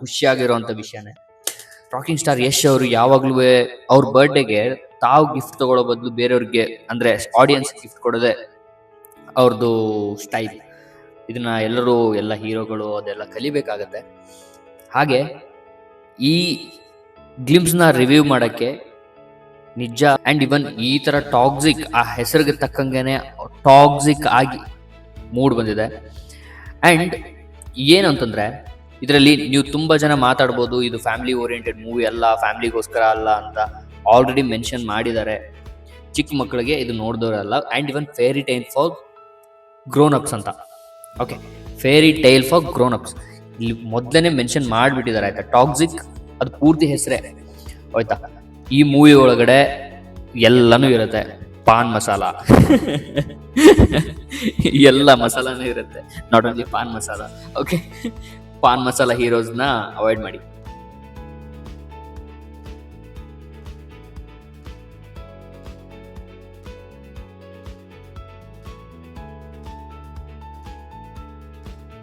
ಖುಷಿಯಾಗಿರುವಂಥ ವಿಷಯನೇ. Rocking star Yash ಅವರು ಯಾವಾಗ್ಲೂ ಅವ್ರ ಬರ್ಡೇಗೆ ತಾವು ಗಿಫ್ಟ್ ತಗೊಳ್ಳೋ ಬದಲು ಬೇರೆಯವ್ರಿಗೆ ಅಂದ್ರೆ ಆಡಿಯನ್ಸ್ ಗಿಫ್ಟ್ ಕೊಡೋದೇ ಅವ್ರದ್ದು ಸ್ಟೈಲ್. ಇದನ್ನ ಎಲ್ಲ ಹೀರೋಗಳು ಅದೆಲ್ಲ ಕಲಿಬೇಕಾಗತ್ತೆ. ಹಾಗೆ ಈ ಗ್ಲಿಮ್ಸ್ನ ರಿವ್ಯೂ ಮಾಡಕ್ಕೆ ನಿಜ ಅಂಡ್ ಇವನ್ ಈ ತರ ಟಾಕ್ಸಿಕ್, ಆ ಹೆಸರಿಗೆ ತಕ್ಕಂಗೆನೆ ಟಾಕ್ಸಿಕ್ ಆಗಿ ಮೂಡ್ ಬಂದಿದೆ. ಅಂಡ್ ಏನಂತಂದ್ರೆ ಇದರಲ್ಲಿ ನೀವು ತುಂಬಾ ಜನ ಮಾತಾಡ್ಬೋದು ಇದು ಫ್ಯಾಮಿಲಿ ಓರಿಯೆಂಟೆಡ್ ಮೂವಿ ಅಲ್ಲ, ಫ್ಯಾಮಿಲಿಗೋಸ್ಕರ ಅಲ್ಲ ಅಂತ ಆಲ್ರೆಡಿ ಮೆನ್ಷನ್ ಮಾಡಿದ್ದಾರೆ. ಚಿಕ್ಕ ಮಕ್ಕಳಿಗೆ ಇದು ನೋಡಿದವರಲ್ಲ. And even fairy tale for grown ups ಅಂತ. Okay, fairy tale for grown ups ಇಲ್ಲಿ ಮೊದಲನೇ ಮೆನ್ಷನ್ ಮಾಡಿಬಿಟ್ಟಿದ್ದಾರೆ ಆಯ್ತಾ. ಟಾಕ್ಸಿಕ್ ಅದು ಪೂರ್ತಿ ಹೆಸರೇ ಆಯ್ತಾ. ಈ ಮೂವಿ ಒಳಗಡೆ ಎಲ್ಲನೂ ಇರುತ್ತೆ. ಪಾನ್ ಮಸಾಲ ಎಲ್ಲ ಮಸಾಲಾನೂ ಇರುತ್ತೆ, not only paan masala. Okay, paan masala ಹೀರೋಸ್ನ ಅವಾಯ್ಡ್ ಮಾಡಿ.